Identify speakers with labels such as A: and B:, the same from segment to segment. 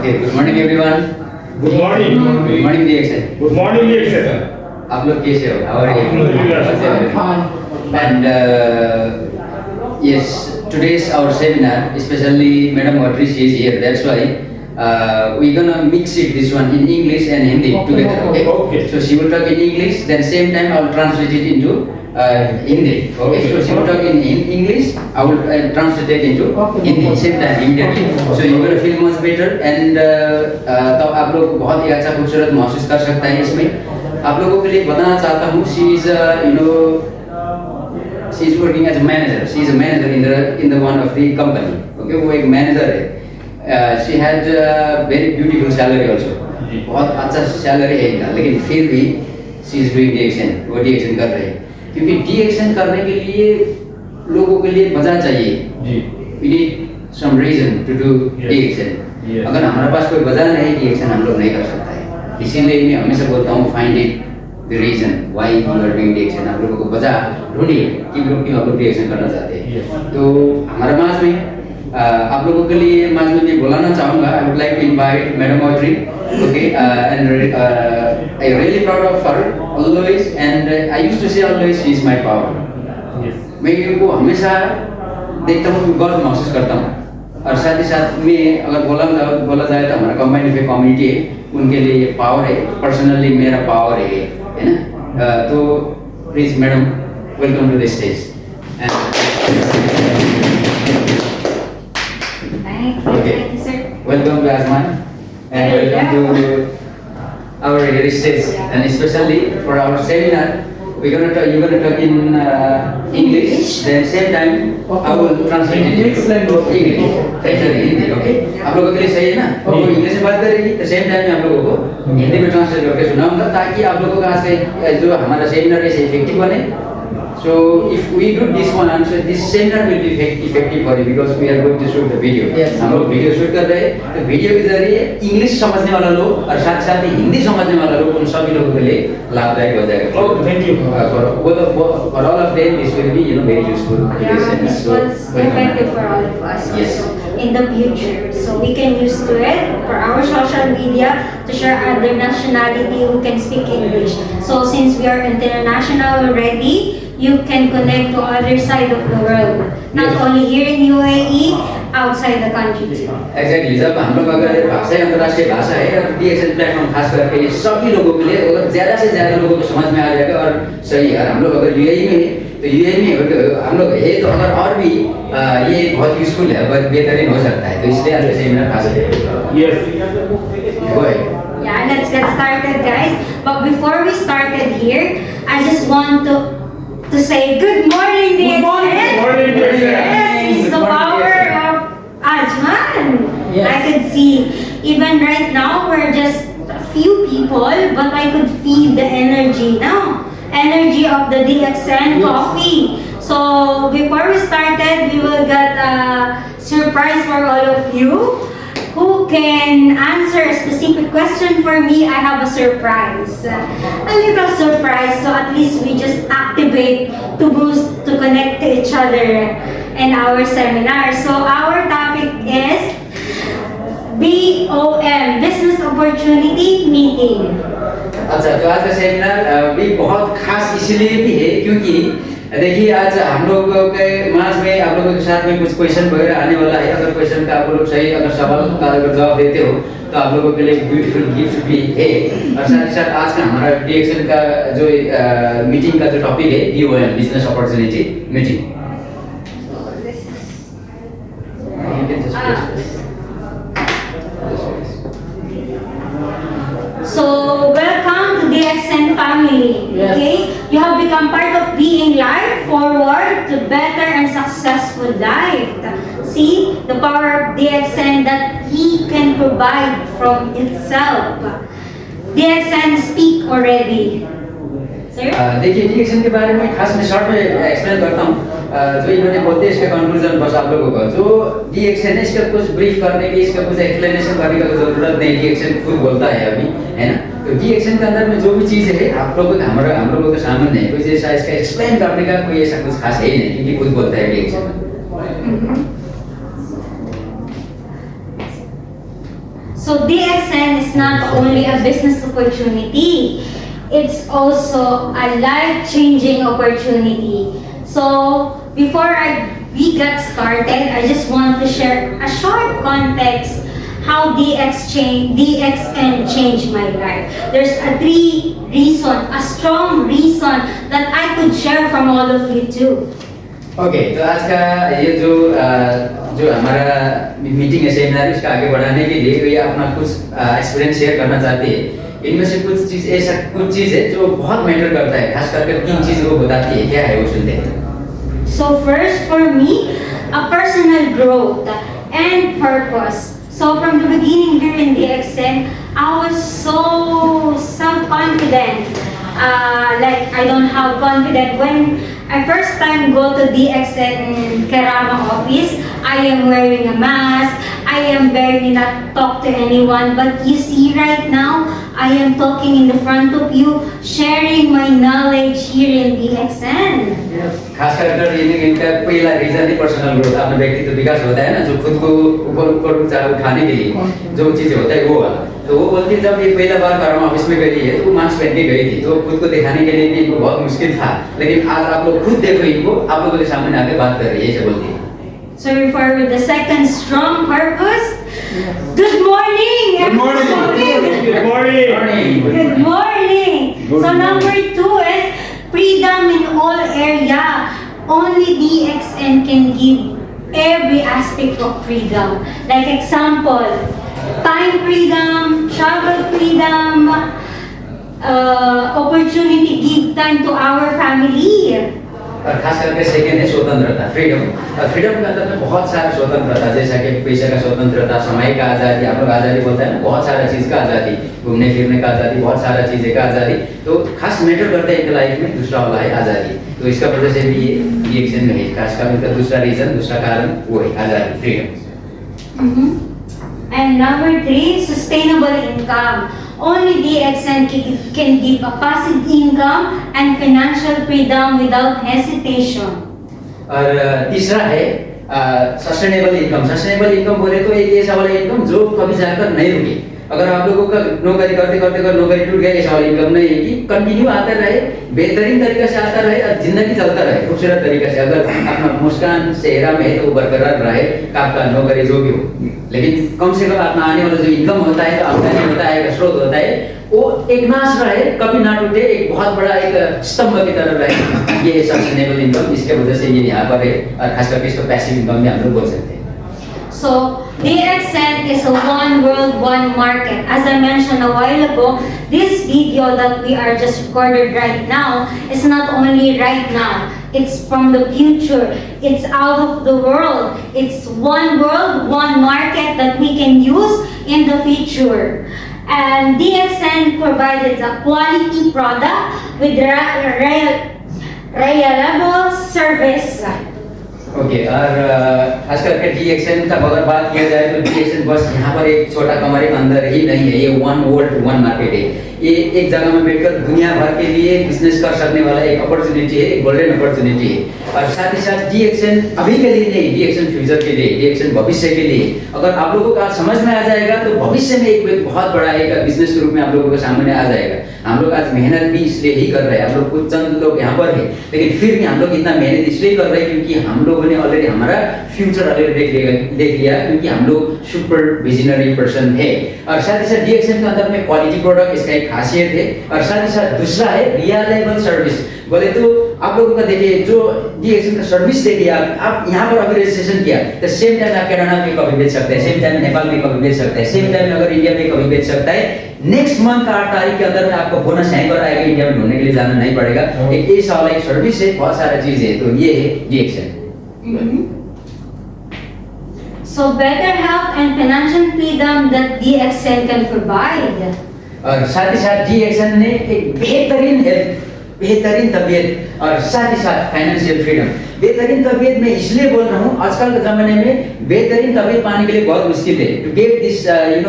A: Okay, good morning everyone.
B: Good morning.
A: Good morning DXN.
B: Good morning, DXN.
A: आप लोग कैसे हो? How are you?
B: Alhamdulillah.
A: And yes, today's our seminar, especially Madam Audrey, she is here. That's why we're gonna mix it this one in English and Hindi together. Okay.
B: Okay.
A: So she will talk in English, then same time I will translate it into Hindi. Okay. So she will talk in English, I will translate it into Hindi same time immediately. So you will feel much better and तो आप लोग बहुत ही अच्छा खूबसूरत महसूस कर सकते हैं इसमें। आप लोगों के लिए बताना चाहता हूँ she is she is working as a manager. She is a manager in the one of the company. Okay, वो एक manager है. She had a very beautiful salary also. बहुत अच्छा salary है इनका, लेकिन फिर भी she is doing DXN. वो DXN कर रहे हैं, क्योंकि DXN करने के लिए लोगों के लिए वजह चाहिए. We need some reason to do DXN. अगर हमारे पास कोई वजह नहीं DXN हम लोग नहीं कर सकता है. इसीलिए मैं हमेशा बोलता हूँ find it the reason why you are doing DXN. आप लोगों को वजह ढूंढिए कि लोग क्यों आप लोग DXN करना चाहते हैं. तो हमारे मास में आप लोगों के लिए मास में मैं बुलाना चाहूँगा. I would like to invite Madam Audrey. Okay, and I really proud of her always, and I used to say always she is my power. मैं इनको हमेशा देखता हूँ, गर्व महसूस करता हूँ. और साथ ही साथ में अगर बोला जाए तो हमारा कंबाइंड इफेक्ट कम्युनिटी है, उनके लिए ये पावर है. पर्सनली मेरा पावर है ना. तो please madam, welcome to the stage. Okay, welcome to Azman and welcome to our stage, and especially for our seminar you're gonna talk in English, then same time I will translate it into English. Hindi, okay? आप लोगों के लिए सही है ना? वो English में बात करेगी तो सेम टाइम में आप लोगों को हिंदी में ट्रांसलेट करके सुनाऊंगा, ताकि आप लोगों का आज का जो हमारा सेमिनार है इफेक्टिव बने. So if we do this one, so this seminar will be effective for you because we are going to shoot the video. Yes. हम लोग वीडियो शूट कर रहे हैं, तो वीडियो के जरिए इंग्लिश समझने वाला लोग और साथ साथ ही हिंदी समझने वाला लोग, उन सभी लोगों के लिए लाभदायक हो जाएगा.
B: Oh, thank you.
A: For all of them, this will be very useful.
C: Yeah, this was effective for all of us
A: Yes.
C: also in the future. So we can use to it for our social media to share other nationality who can speak English. So since we are international already, you can connect to other side of the world, not only here in UAE, outside the country too.
A: Exactly. जब हम लोग अगर भाषा अंतर्राष्ट्रीय भाषा है और DXN platform खास करके सभी लोगों के लिए अगर ज़्यादा से ज़्यादा लोगों को समझ में आ जाएगा और सही है. हम लोग अगर UAE में है तो UAE में हम लोग है, तो अगर और भी ये बहुत यूजफुल है, बहुत बेहतरीन हो सकता है. तो इसलिए आज का सेमिनार खास है.
B: Yes.
A: Go ahead.
C: Yeah, let's get started, guys. But before we started here, I just want to say good morning, DXN.
B: Good morning, DXN.
C: Yes, it's the
A: Good morning,
C: power
A: DXN.
C: of Ajman.
D: Yes.
C: I could see, even right now, we're just a few people, but I could feel the energy now. Energy of the DXN coffee. So before we started, we will get a surprise for all of you. Who can answer a specific question for me? I have a surprise. A little surprise, so at least we just activate to boost, to connect to each other in our seminar. So our topic is BOM, Business Opportunity Meeting.
A: अच्छा, तो आज का seminar भी बहुत खास इसलिए भी है क्योंकि देखिए आज हम लोग के मास में आप लोगों के साथ में कुछ क्वेश्चन वगैरह आने वाला है. अगर क्वेश्चन का आप लोग सही अगर सवाल का अगर जवाब देते हो तो आप लोगों के लिए ब्यूटीफुल गिफ्ट भी है. और साथ ही साथ आज का हमारा DXN का जो मीटिंग का जो टॉपिक है BOM, business opportunity meeting.
C: So welcome to DXN family.
D: Yes.
C: Okay, you have become part of being life forward to better and successful life. See the power of DXN that he can provide from itself. DXN speak already. Sir?
A: देखिए DXN के बारे में खास मैं short में explain करता हूँ. जो इन्होंने बोलते हैं इसका कंक्लूजन बस आप लोगों का जो DXN है इसका कुछ ब्रीफ करने की, इसका कुछ एक्सप्लेनेशन करने का जरूरत नहीं. DXN खुद बोलता है अभी, है ना. तो DXN के अंदर में जो भी चीज़ है आप लोगों का हम लोगों के सामने है, कुछ ऐसा इसका एक्सप्लेन करने का कोई ऐसा कुछ खास है ही नहीं, क्योंकि खुद बोलता है DXN.
C: So DXN is not only a business opportunity, it's also a life-changing opportunity. So before we get started, I just want to share a short context how DXN changed my life. There's a strong reason that I could share from all of you too.
A: Okay तो आज का ये जो हमारा meeting है seminar इसका आगे बढ़ाने के लिए ये अपना कुछ एक्सपीरियंस शेयर करना चाहते हैं। इनमें से कुछ चीज है जो बहुत मैटर करता है, खास करके 3 चीज वो बताती है। क्या है वो सुनते हैं।
C: So first for me, a personal growth and purpose. So from the beginning here in DXN, I was so self-confident. Like I don't have confidence when I first time go to DXN Kerama office. I am wearing a mask. I am barely not talk to anyone. But you see right now, I am talking in the front of you, sharing my knowledge here in DXN.
A: खास कर इनका पहला reason ही personal growth, अपना व्यक्तित्व विकास होता है ना, जो खुद को ऊपर उठाने के लिए जो चीजें होता है वो वाला। तो वो बोलती जब ये पहला बार करामा ऑफिस में गई है तो मास्क पहन के गई थी, तो खुद को दिखाने के लिए भी इनको बहुत मुश्किल था, लेकिन आज आप लोग खुद देखो इनको, आप लोगों के सामने आके बात कर रही है, ये बोलती है।
C: So for the second strong purpose, good morning.
B: Good morning. Good morning.
C: Good morning. So number 2 is freedom in all area. Only DXN can give every aspect of freedom. Like example, time freedom, travel freedom, opportunity give time to our family.
A: और खास करके second है स्वतंत्रता, freedom. और freedom के अंदर में बहुत सारा स्वतंत्रता, जैसा कि पैसे का स्वतंत्रता, समय का आज़ादी, आप लोग आज़ादी बोलते हैं ना, बहुत सारा चीज़ का आज़ादी, घूमने फिरने का आज़ादी, बहुत सारा चीज़ें का आज़ादी। तो खास मैटर करता है इनके लाइफ में, दूसरा वाला है आज़ादी। तो इसका वजह से भी ये रिएक्शन में है, खास कर इनका दूसरा रीजन, दूसरा कारण वो है आज़ादी, freedom.
C: And number 3, sustainable income. Only DXN can give a passive income and financial freedom without hesitation.
A: और तीसरा है सस्टेनेबल इनकम। सस्टेनेबल इनकम बोले तो एक ऐसा वाला इनकम जो कभी जाकर नहीं रुके। अगर आप लोगों का नौकरी करते करते अगर नौकरी टूट गया, ऐसा वाला इनकम नहीं है कि कंटिन्यू आता रहे, बेहतरीन तरीके से आता रहे और जिंदगी चलता रहे खूबसूरत तरीके से। अगर अपना मुस्कान चेहरा में है तो वो बरकरार रहे, आपका नौकरी जो भी हो, लेकिन कम से कम अपना आने वाला जो इनकम होता है, जो आमदनी होता है, स्रोत होता है, वो एक नाश रहे, कभी ना टूटे, एक बहुत बड़ा एक स्तंभ की तरह रहे। ये सस्टेनेबल इनकम, इसके वजह से ये यहाँ पर है। और खास करके इसको पैसिव इनकम भी हम लोग बोल सकते हैं।
C: So DXN is a one world, one market. As I mentioned a while ago, this video that we are just recorded right now is not only right now. It's from the future. It's out of the world. It's one world, one market that we can use in the future. And DXN provided a quality product with reliable service.
A: Okay और खास करके DXN का अगर बात किया जाए तो DXN बस यहाँ पर एक छोटा कमरे के अंदर ही नहीं है, ये वन वर्ल्ड वन मार्केट है। ये एक जगह में बैठकर दुनिया भर के लिए बिजनेस कर सकने वाला एक अपॉर्चुनिटी है, एक गोल्डन अपॉर्चुनिटी है। और साथ ही साथ DXN अभी के लिए नहीं, DXN फ्यूचर के लिए, DXN भविष्य के लिए। अगर आप लोगों का समझ में आ जाएगा तो भविष्य में एक बहुत बड़ा एक बिजनेस के रूप में आप लोगों के सामने आ जाएगा। हम लोग आज मेहनत भी इसलिए ही कर रहे हैं, हम लोग कुछ चंद लोग यहाँ पर है, लेकिन फिर भी हम लोग इतना मेहनत इसलिए कर रहे हैं क्योंकि हम लोगों ने ऑलरेडी हमारा फ्यूचर ऑलरेडी देख लिया, क्योंकि हम लोग सुपर विजनरी पर्सन है। और साथ ही साथ DXN के अंदर में क्वालिटी प्रोडक्ट इसका एक खासियत है। और साथ ही साथ दूसरा है रिलायबल सर्विस। बोले तो आप लोगों का देखिए जो DXN का सर्विस देखिए, आप यहाँ पर अभी रजिस्ट्रेशन किया तो सेम टाइम आप कनाडा में कभी बेच सकते हैं, सेम टाइम नेपाल में कभी बेच सकते हैं, सेम टाइम अगर इंडिया में कभी बेच सकता है। नेक्स्ट मंथ 8 तारीख के अंदर में आपको बोनस यहीं पर आएगा, इंडिया में ढूंढने के लिए जाना नहीं पड़ेगा। एक ऐसा वाला एक सर्विस है, बहुत सारा चीज है, तो ये है DXN।
C: So better health and financial freedom that DXN can provide.
A: और साथ ही साथ DXN ने एक बेहतरीन हेल्थ, बेहतरीन तबीयत और साथ ही साथ फाइनेंशियल फ्रीडम। बेहतरीन तबीयत मैं इसलिए बोल रहा हूँ, आजकल के ज़माने में बेहतरीन तबीयत पाने के लिए बहुत मुश्किल है। To get this health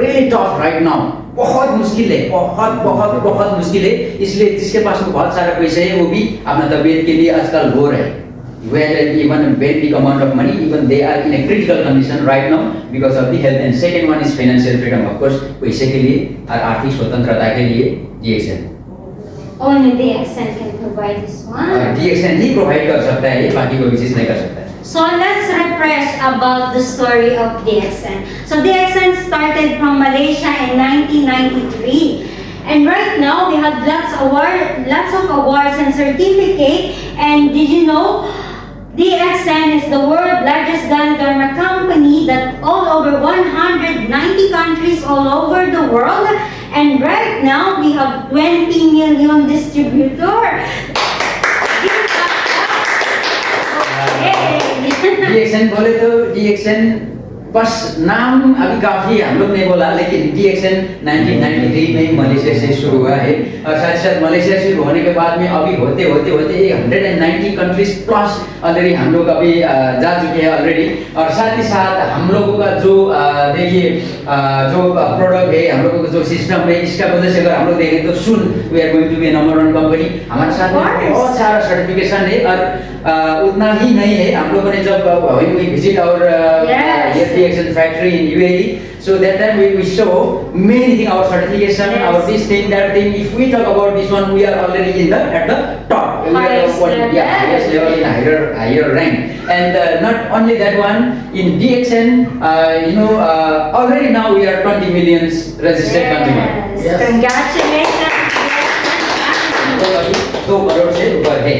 A: really tough right now, बहुत मुश्किल है, बहुत बहुत बहुत मुश्किल है। इसलिए जिसके पास बहुत सारा पैसा है वो भी अपना तबीयत के लिए आजकल रो रहे हैं। where even a very big amount of money, even they are in a critical condition right now because of the health. And second one is financial freedom. Of course, पैसे के लिए और आर्थिक स्वतंत्रता के लिए DXN.
C: Only DXN can provide this one.
A: DXN he provide कर सकता है, ये बाकी कोई चीज नहीं कर सकता है.
C: So let's refresh about the story of DXN. So DXN started from Malaysia in 1993. And right now we have lots of awards and certificates. And did you know DXN is the world's largest Ganoderma company that all over 190 countries all over the world. And right now we have 20 million distributors.
A: DXN बोले तो DXN बस नाम अभी काफी हम लोग ने बोला, लेकिन DXN 1993 में मलेशिया से शुरू हुआ है और साथ साथ मलेशिया से शुरू होने के बाद में अभी होते 190 कंट्रीज प्लस ऑलरेडी हम लोग अभी जा चुके हैं ऑलरेडी. और साथ ही साथ हम लोगों का जो देखिए जो प्रोडक्ट है, हम लोगों का जो सिस्टम है, इसका वजह से अगर हम लोग देखें तो soon we are going to be number 1 company. हमारे साथ में बहुत सारा सर्टिफिकेशन है और उतना ही नहीं है. हम लोगों ने जब when we visit our DXN factory in UAE, so that time we show many things, our certification, our this thing, that thing. If we talk about this one, we are already in at the top. We are
C: Highest level.
A: highest level in higher rank. And not only that one, in DXN, already now we are 20 million registered consumer.
C: Yes. Congratulations.
A: तो अभी 2 करोड़ से ऊपर है.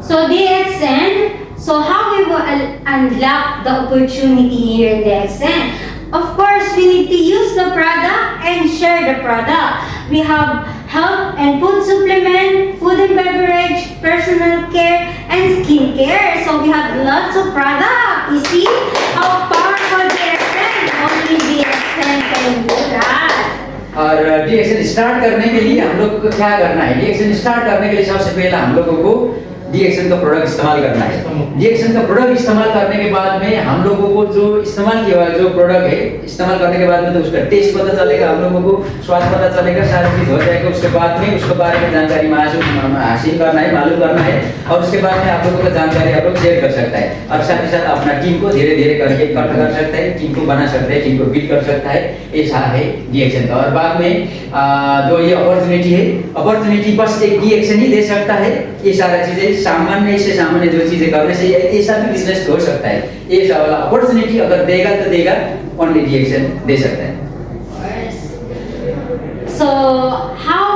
C: So DXN, so how we will unlock the opportunity here in DXN? Of course, we need to use the product and share the product. We have health and food supplement, food and beverage, personal care, and skin care. So we have lots of product. You see how powerful DXN? Only DXN can do that.
A: और DXN start करने के लिए हम लोग को क्या करना है? DXN स्टार्ट करने के लिए सबसे पहले हम लोगों को DXN का प्रोडक्ट इस्तेमाल करना है. DXN का प्रोडक्ट इस्तेमाल करने के बाद में हम लोगों को जो इस्तेमाल किया हुआ जो प्रोडक्ट है, इस्तेमाल करने के बाद में तो उसका टेस्ट पता चलेगा, हम लोगों को स्वाद पता चलेगा, सारी चीज हो जाएगा. उसके बाद में उसके बारे में जानकारी हासिल करना है, मालूम करना है और उसके बाद में आप लोगों को जानकारी आप लोग शेयर कर सकता है और साथ ही साथ अपना टीम को धीरे धीरे करके इकट्ठा कर सकता है, टीम को बना सकता है, टीम को बिल्ड कर सकता है. ऐसा है DXN का. और बाद में जो ये अपॉर्चुनिटी बस एक DXN ही दे सकता है. ये सारा चीजें सामान्य से सामान्य जो चीजें करने से ऐसा भी बिजनेस हो सकता है. ये वाला अपॉर्चुनिटी अगर देगा तो देगा, ओनली DXN दे सकता है.
C: So how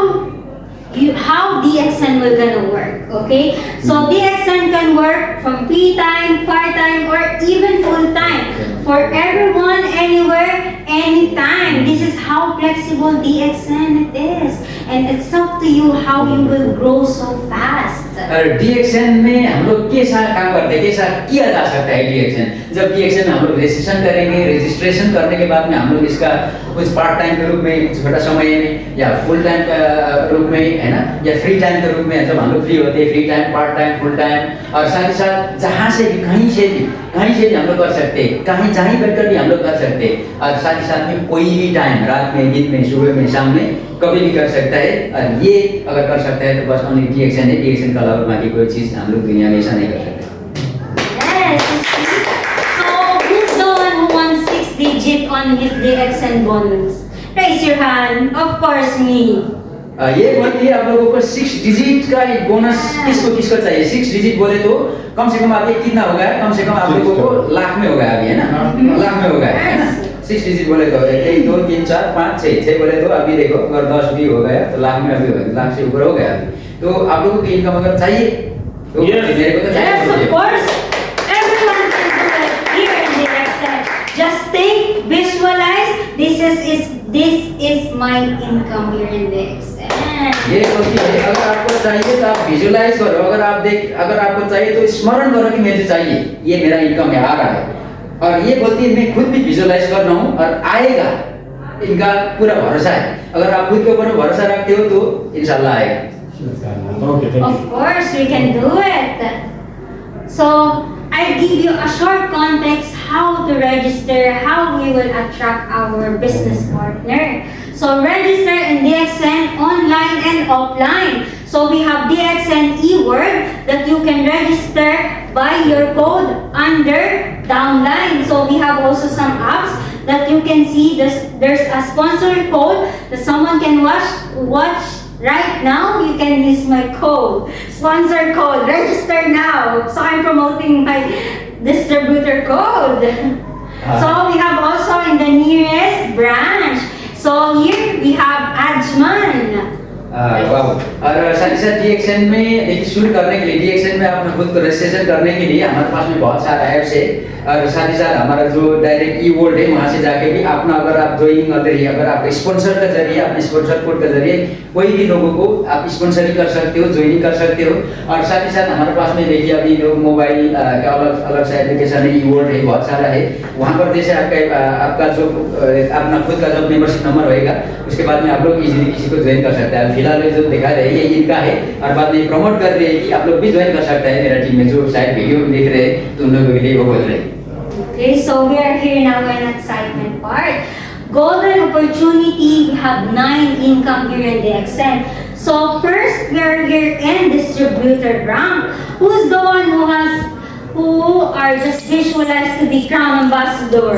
C: DXN will gonna work, okay? So DXN can work from pre-time, part-time, or even full-time for everyone, anywhere, anytime. This is how flexible DXN is, and it's up to you how you will grow so fast.
A: DXN में हम लोग कैसा काम करते हैं, कैसा किया जा सकता है DXN? जब DXN हम लोग रजिस्ट्रेशन करेंगे, रजिस्ट्रेशन करने के बाद में हम लोग इसका कुछ पार्ट टाइम के रूप में, कुछ छोटा समय में या फुल टाइम के रूप में, है ना, या फ्री टाइम के रूप में जब हम लोग फ्री होते हैं, free time, part time, full time, और साथ ही साथ जहाँ से भी कहीं से भी हम लोग कर सकते हैं, कहीं जहाँ बैठकर भी हम लोग कर सकते हैं. और साथ ही साथ में कोई भी टाइम, रात में, दिन में, सुबह में, शाम में, कभी भी कर सकता है. और ये अगर कर सकता है तो बस ओनली DXN है. DXN का अलावा बाकी कोई चीज हम लोग दुनिया में ऐसा नहीं कर सकते.
C: Yes, you see? So who's the one who wants 6 digit on his DXN bonus? Raise your hand. Of course, me.
A: ये बोलती है आप लोगों को 6 डिजिट का एक बोनस किसको चाहिए? 6 डिजिट बोले तो कम से कम अभी कितना हो गया? कम से कम आप लोगों को लाख में हो गया अभी, है ना? लाख में हो गया, है ना? 6 डिजिट बोले तो 1 2 3 4 5 6 बोले तो अभी देखो अगर 10 भी हो गया तो लाख में अभी हो गया, लाख से ऊपर हो गया अभी. तो आप लोगों को इनकम अगर चाहिए तो मेरे को तो
C: Yes,
A: चाहिए.
C: of course. Everyone can do it here in DXN. Just think, visualize. This is my income here in DXN.
A: ये होती है. अगर आपको चाहिए तो आप विजुलाइज करो. अगर आपको चाहिए तो स्मरण करो कि मुझे चाहिए, ये मेरा इनकम है, आ रहा है. और ये बोलती है मैं खुद भी विजुलाइज कर रहा हूँ और आएगा. इनका पूरा भरोसा है. अगर आप खुद के ऊपर भरोसा रखते हो तो इंशाल्लाह आएगा.
B: Okay, thank you.
C: Of course, we can do it. So, I give you a short context how to register, how we will attract our business partner. So, register in DXN online and offline. So we have DXN eWord that you can register by your code under downline. So we have also some apps that you can see there's a sponsored code that someone can watch right now. You can use my code, sponsored code, register now. So I'm promoting my distributor code. So we have also in the nearest branch. So here we have Ajman.
A: वाह और साथ ही साथ DXN में देखिए शुरू करने के लिए DXN में अपना खुद को रजिस्ट्रेशन करने के लिए हमारे पास में बहुत सारा ऐप्स है और साथ ही साथ हमारा जो डायरेक्ट ई वर्ल्ड है वहाँ से जाके भी अपना अगर आप ज्वाइनिंग अगर ही अगर आप स्पॉन्सर के जरिए अपने स्पॉन्सर कोड के जरिए कोई भी लोगों को आप स्पॉन्सरिंग कर सकते हो, ज्वाइनिंग कर सकते हो। और साथ ही साथ हमारे पास में देखिए अभी जो मोबाइल का अलग अलग सा एप्लीकेशन है, ई वर्ल्ड है, बहुत सारा है। वहाँ पर जैसे आपका जो अपना खुद का जो मेंबरशिप नंबर होएगा उसके बाद में आप लोग इजीली किसी को ज्वाइन कर सकते हैं। फिलहाल जो दिखा रहे हैं ये इनका है और बाद में प्रमोट कर रहे हैं कि आप लोग भी ज्वाइन कर सकते हैं मेरा टीम में। जो शायद वीडियो देख रहे हैं तो उन लोगों के लिए वो बोल रहे हैं।
C: Okay, so we are here now in excitement part. Golden opportunity, we have 9 income here in the DXN. So first we are here in distributor rank. Who's the one who are just visualized to be crown ambassador?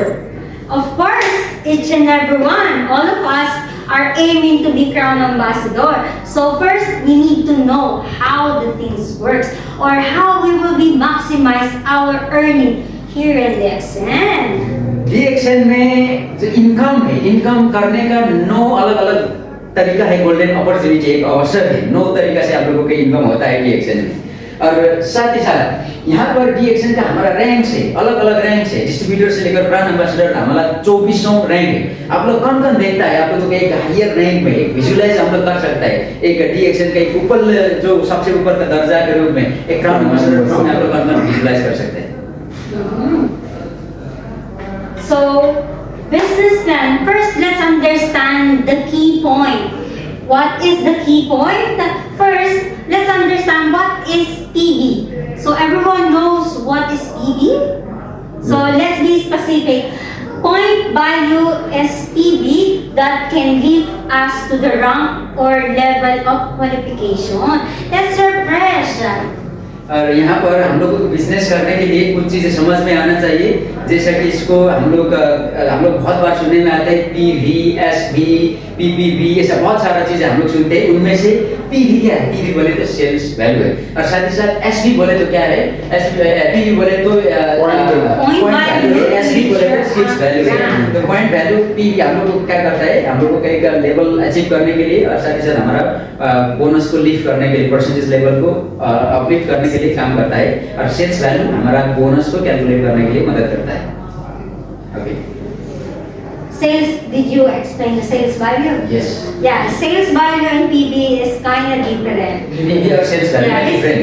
C: Of course, each and every one, all of us are aiming to be crown ambassador. So first we need to know how the things works or how we will be maximize our earning here in the DXN.
A: DXN में जो income है, income करने का 9 अलग अलग तरीका है। Golden opportunity एक अवसर है, 9 तरीका से आप लोगों का इनकम होता है DXN में। और साथ ही साथ यहाँ पर DXN का हमारा रैंक है, अलग अलग रैंक है। डिस्ट्रीब्यूटर से लेकर ब्रांड एम्बेसडर हमारा 24वां रैंक है। आप लोग कौन कौन देखता है, आप लोगों को एक हायर रैंक में विजुलाइज हम लोग कर सकता है। एक DXN का एक ऊपर जो सबसे ऊपर का दर्जा के रूप में एक ब्रांड एम्बेसडर में आप लोग कौन कौन विजुलाइज कर सकते हैं।
C: So, business plan. First, let's understand the key point. What is the key point? First, let's understand what is PV. So, everyone knows what is PV. So, let's be specific. Point value is PV that can give us to the rank or level of qualification. Let's refresh.
A: और यहाँ पर हम लोगों को business करने के लिए कुछ चीजें समझ में आना चाहिए। जैसा कि इसको हम लोग बहुत बार सुनने में आता है PV, SV, PPV, ये सब बहुत सारा चीजें हम लोग सुनते हैं। उनमें से PV क्या है? PV बोले तो सेल्स वैल्यू है और साथ ही साथ SV बोले तो क्या है? PV बोले तो पॉइंट वैल्यू है, SV बोले तो सेल्स वैल्यू है। तो पॉइंट वैल्यू PV हम लोग को क्या करता है? हम लोग को एक लेवल अचीव करने के लिए और साथ ही साथ हमारा बोनस को लिफ्ट करने के लिए, परसेंटेज लेवल को अपलिफ्ट करने के लिए काम करता है। और सेल्स वैल्यू हमारा बोनस को कैलकुलेट करने के लिए मदद करता है। Okay.
C: Sales, did you explain the sales value?
A: Yes.
C: Yeah, sales value and PV is kind of different.
A: PV और sales value
C: Yeah,
A: are different.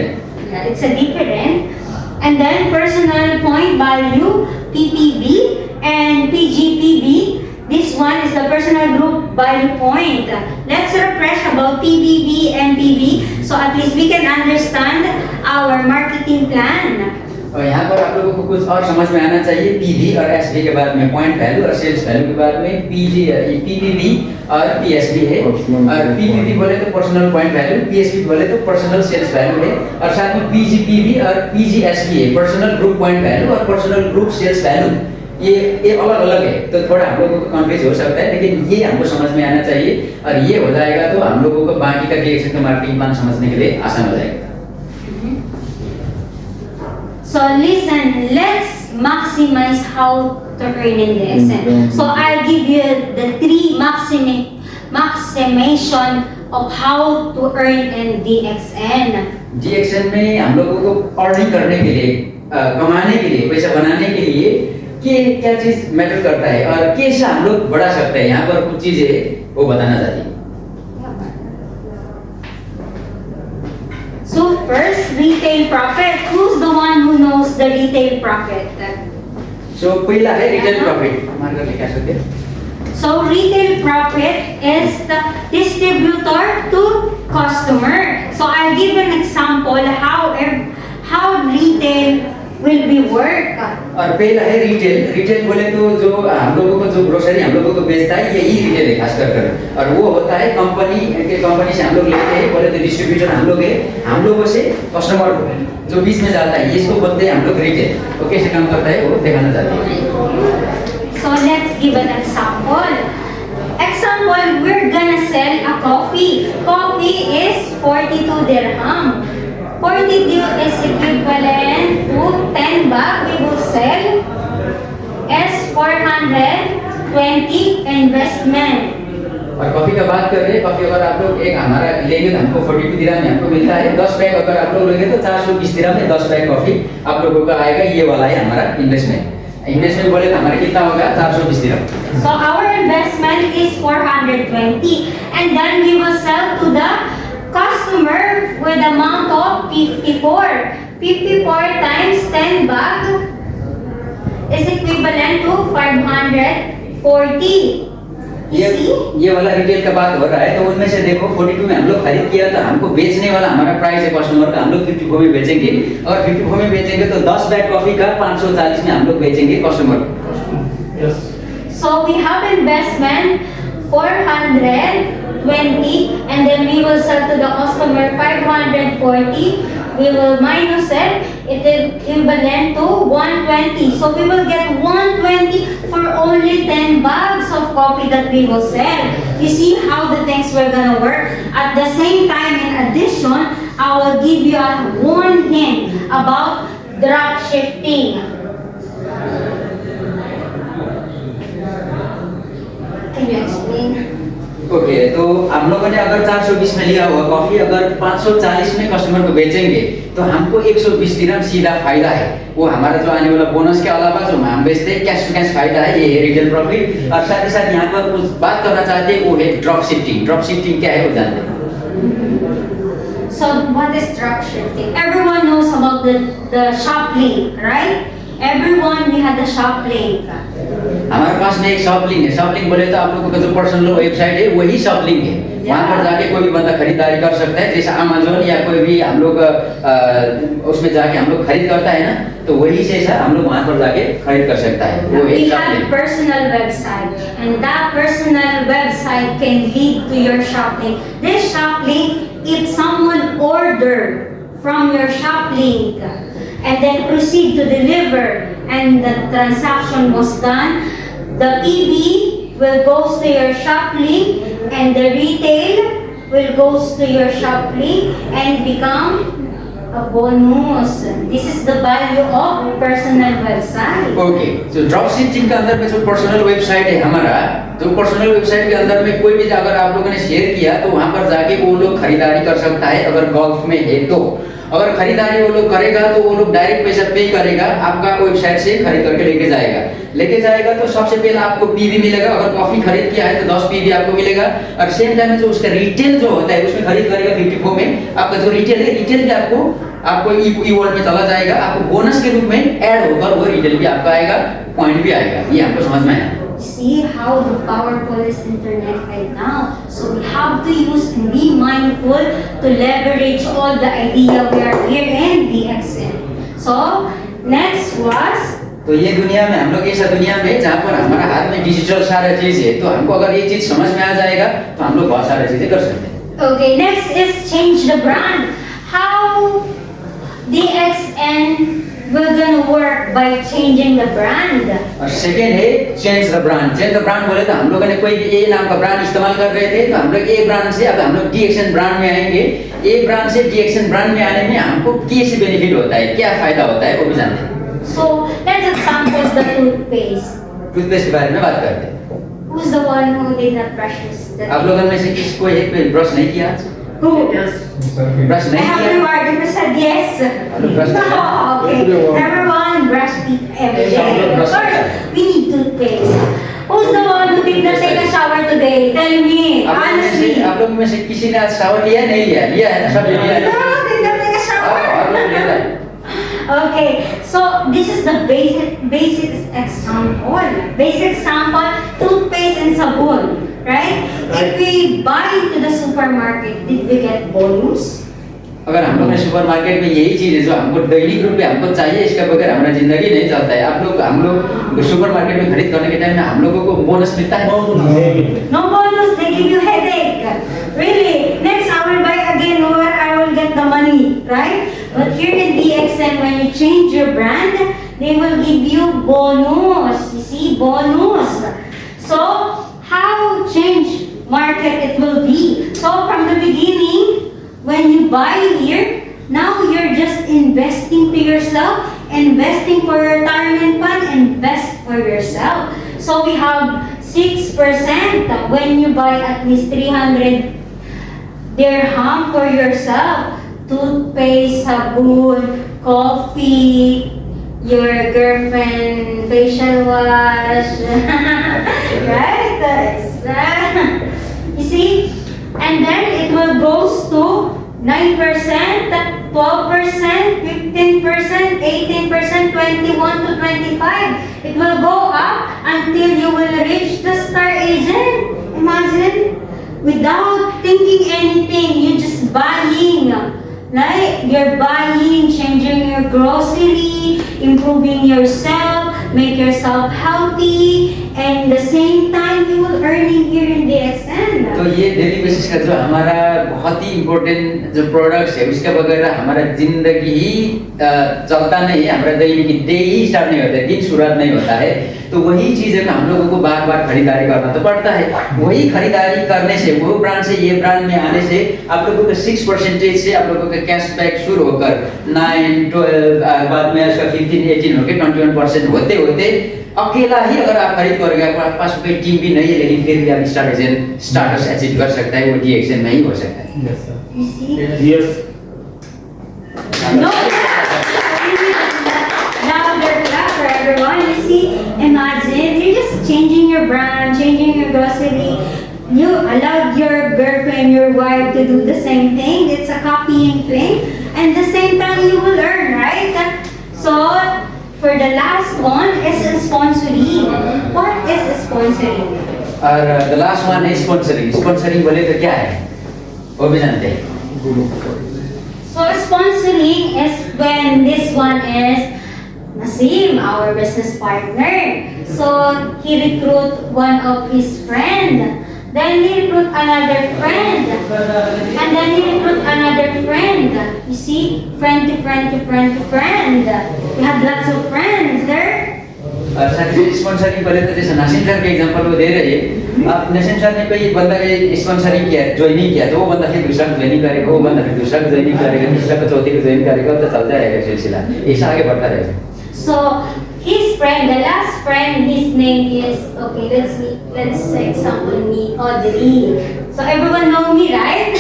C: Yeah, it's a different. And then personal point value, PPV and PGPV. This one is the personal group value point. Let's refresh about PVV and PV so at least we can understand our marketing plan.
A: और यहाँ पर आप लोगों को कुछ और समझ में आना चाहिए। PV और SV के बाद में पॉइंट वैल्यू और सेल्स वैल्यू के बाद में PPV और PSV है। और PPV बोले तो पर्सनल पॉइंट वैल्यू, PSV बोले तो पर्सनल सेल्स वैल्यू है और साथ में PGPV और PGSV है, पर्सनल ग्रुप पॉइंट वैल्यू और पर्सनल ग्रुप सेल्स वैल्यू। ये अलग अलग है तो थोड़ा हम लोगों को कंफ्यूज हो सकता है, लेकिन ये हमको समझ में आना चाहिए और ये हो जाएगा तो हम लोगों को बाकी का DXN का मार्केटिंग प्लान समझने के लिए आसान हो जाएगा।
C: So listen, let's maximize how to earn in the DXN. So I'll give you the 3 maximization of how to earn in DXN.
A: DXN में हम लोगों को अर्निंग करने के लिए, कमाने के लिए, पैसा बनाने के लिए क्या चीज मैटर करता है और कैसे हम लोग बढ़ा सकते हैं। यहाँ पर कुछ चीजें वो बताना चाहती हूँ।
C: So first, retail profit. Who's the one who knows the retail profit?
A: So पहला है रिटेल प्रॉफिट। हमारे घर क्या सकते हैं?
C: So retail profit is the distributor to customer. So I'll give an example how retail will be work.
A: और पहला है रिटेल। रिटेल बोले तो जो हम लोगों को जो ग्रोसरी हम लोगों को बेचता है यही रिटेल है खास कर। और वो होता है कंपनी से हम लोग लेते हैं, बोले तो डिस्ट्रीब्यूटर हम लोग है, हम लोगों से कस्टमर जो बीच में जाता है इसको बोलते हैं हम लोग रिटेल। वो कैसे काम करता है वो दिखाना चाहते हैं।
C: So let's give an example. Example, we're gonna sell a coffee. Coffee is 42 dirham. 42 is equivalent to 10 baht. We will sell as 420 investment.
A: और कॉफी का बात कर रहे हैं, कॉफी अगर आप लोग एक हमारा लेंगे तो हमको 42 दिरहम में हमको मिलता है। 10 पैक अगर आप लोग लेंगे तो 420 दिरहम में 10 पैक कॉफी आप लोगों का आएगा। ये वाला है हमारा इन्वेस्टमेंट। इन्वेस्टमेंट बोले तो हमारा कितना होगा 420 दिरहम।
C: So our investment is 420 and then we will sell to the customer with amount of 54. 54 times 10 baht is equivalent to 540. You see?
A: ये वाला रिटेल का बात हो रहा है तो उनमें से देखो 42 में हम लोग खरीद किया था, हमको बेचने वाला हमारा प्राइस है कस्टमर का, हम लोग 54 में बेचेंगे। और 54 में बेचेंगे तो 10 बैग कॉफी का 540 में हम लोग बेचेंगे कस्टमर को।
B: Yes.
C: So we have investment 420 and then we will sell to the customer 540. We will minus it. It is equivalent to 120. So we will get 120 for only 10 bags of coffee that we will sell. You see how the things were gonna work. At the same time, in addition, I will give you one hint about drop shifting. Can you explain?
A: Okay, तो हम लोगों ने अगर 420 में लिया हुआ coffee अगर 540 में कस्टमर को बेचेंगे तो हमको 120 दिरहम सीधा फायदा है। वो हमारा जो आने वाला बोनस के अलावा जो हम बेचते हैं कैश टू कैश फायदा है, ये है रिटेल प्रॉफिट। और साथ ही साथ यहाँ पर कुछ बात करना चाहते हैं वो है ड्रॉप शिफ्टिंग। ड्रॉप शिफ्टिंग क्या है वो जानते हैं?
C: So what is drop shifting? Everyone knows about the shop link, right? Everyone we had the shop link.
A: हमारे पास में एक शॉप लिंक है। शॉप लिंक बोले तो आप लोगों का जो पर्सनल वेबसाइट है वही शॉप लिंक है। वहाँ पर जाके कोई भी बंदा खरीदारी कर सकता है, जैसे अमेज़न या कोई भी हम लोग उसमें जाके हम लोग खरीद करता है ना, तो वही से हम लोग वहाँ पर जाके खरीद कर सकता है। वो
C: We
A: एक shop
C: have
A: link.
C: personal website and that personal website can lead to your shop link. This shop link, if someone ordered from your shop link and then proceed to deliver and the transaction was done, the PB will goes to your shop link and the retail will goes to your shop link and become a bonus. This is the value of personal website.
A: Okay, जो drop shipping के अंदर में जो personal website है हमारा, जो personal website के अंदर में कोई भी अगर आप लोगों ने शेयर किया तो वहाँ पर जाके वो लोग खरीदारी कर सकता है अगर गल्फ में है तो। अगर खरीदारी वो लोग करेगा तो वो लोग डायरेक्ट पैसा पे करेगा, आपका वेबसाइट से खरीद करके लेके जाएगा तो सबसे पहले आपको पीवी मिलेगा। अगर कॉफी खरीद किया है तो 10 पीवी आपको मिलेगा। और सेम टाइम में जो उसका रिटेल जो होता है उसमें खरीद करेगा 54 में, आपका जो रिटेल है रिटेल भी आपको ई वर्ल्ड में चला जाएगा, आपको बोनस के रूप में ऐड होकर वो रिटेल भी आपका आएगा, पॉइंट भी आएगा। ये आपको समझ में आया?
C: See how the powerful is internet right now. So we have to use and be mindful to leverage all the idea we are here in DXN. So next was
A: तो ये दुनिया में हम लोग ऐसा दुनिया में जहाँ पर हमारा हाथ में डिजिटल सारा चीज है, तो हमको अगर ये चीज समझ में आ जाएगा तो हम लोग बहुत सारी चीजें कर सकते हैं।
C: okay. Next is change the brand. How DXN will gonna work by changing the brand.
A: और सेकेंड है change the brand. Change the brand बोले तो हम लोगों ने कोई भी ए नाम का ब्रांड इस्तेमाल कर रहे थे, तो हम लोग ए ब्रांड से अब हम लोग डीएक्सएन ब्रांड में आएंगे। ए ब्रांड से डीएक्सएन ब्रांड में आने में हमको कैसे बेनिफिट होता है, क्या फायदा होता है वो भी जानते हैं।
C: So let's example the toothpaste.
A: Toothpaste के बारे में बात करते हैं।
C: Who's the one who did not brush his teeth?
A: आप लोगों में से किसी को एक ब्रश नहीं किया?
C: Who?
A: ब्रश नहीं किया?
C: Everyone said yes.
A: brush
C: No, okay. Everyone brush teeth every day. Of course, we need toothpaste. Who's the one who did not take a shower today? Tell me, honestly.
A: आप लोग में से किसी ने आज shower लिया नहीं लिया? लिया है ना, सब लिया है।
C: No, did not take a shower.
A: और लोग लेता है।
C: Okay, so this is the basic example. Basic example, toothpaste and sabon, right? If we buy to the supermarket, did we get bonus?
A: अगर हम लोग ने सुपरमार्केट में यही चीज़ है जो हमको दैनिक रूप में हमको चाहिए, इसका बगैर हमारा जिंदगी नहीं चलता है। हम लोग सुपरमार्केट में खरीद करने के टाइम में हम लोगों को बोनस मिलता है?
C: No bonus, they give you headache. Really, next I will buy again where I will get the money, right? But here in DXN, when you change your brand, they will give you bonus. You see, bonus. So, how change market it will be? So, from the beginning, when you buy here, now you're just investing to yourself, investing for your retirement fund, invest for yourself. So we have 6% when you buy at least 300 dirham for yourself. Toothpaste, sabon, coffee, your girlfriend facial wash, right? You see? And then it will goes to 9%, 12%, 15%, 18%, 21 to 25. It will go up until you will reach the star agent. Imagine, without thinking anything, you're just buying. Like, you're buying, changing your grocery, improving yourself, make yourself healthy, and the same time you will earning here in DXN.
A: तो ये daily basis का जो हमारा बहुत ही important जो products है, उसके बगैर हमारा जिंदगी ही चलता नहीं है, हमारा दैनिक डे ही स्टार्ट नहीं होता है, दिन शुरुआत नहीं होता है। तो वही चीज़ है, हम लोगों को बार बार खरीदारी करना तो पड़ता है। वही खरीदारी करने से, वो ब्रांड से ये ब्रांड में आने से आप लोगों का 6% से आप लोगों का कैशबैक शुरू होकर 9, 12 बाद में उसका 15, 18 होकर 21% होते होते अकेला ही अगर आप खरीद करोगे, आपके पास कोई टीम भी नहीं है, लेकिन फिर भी आप स्टार्टस अचीव कर सकता है, वो DXN में ही हो सकता है।
C: You see?
B: Yes.
C: No, louder clap for everyone. You see, imagine you're just changing your brand, changing your grocery. You allowed your girlfriend, your wife to do the same thing. It's a copying thing, and the same time you will earn, right? So, for the last one is sponsoring. What is sponsoring?
A: और the last one is sponsoring. Sponsoring बोले तो क्या है? वो भी जानते हैं।
C: So sponsoring is when this one is Nasim, our business partner. So he recruit one of his friend. Then he recruit another friend. And then he recruit another friend. You see? Friend to friend to friend to friend. We have lots of friends there.
A: और साथ ही sponsoring बोले तो जैसे Naseem sir के example वो दे रहे हैं। आप नसीम सर ने कोई बंदा के स्पॉन्सरिंग किया, ज्वाइनिंग किया, तो वो बंदा फिर दूसरा ज्वाइनिंग करेगा, वो बंदा फिर दूसरा ज्वाइनिंग करेगा, तीसरा को चौथी को ज्वाइन करेगा, तो चलता रहेगा सिलसिला, ऐसा आगे बढ़ता रहेगा।
C: So his friend, the last friend, his name is, okay, let's say example me, Audrey. So everyone know me, right?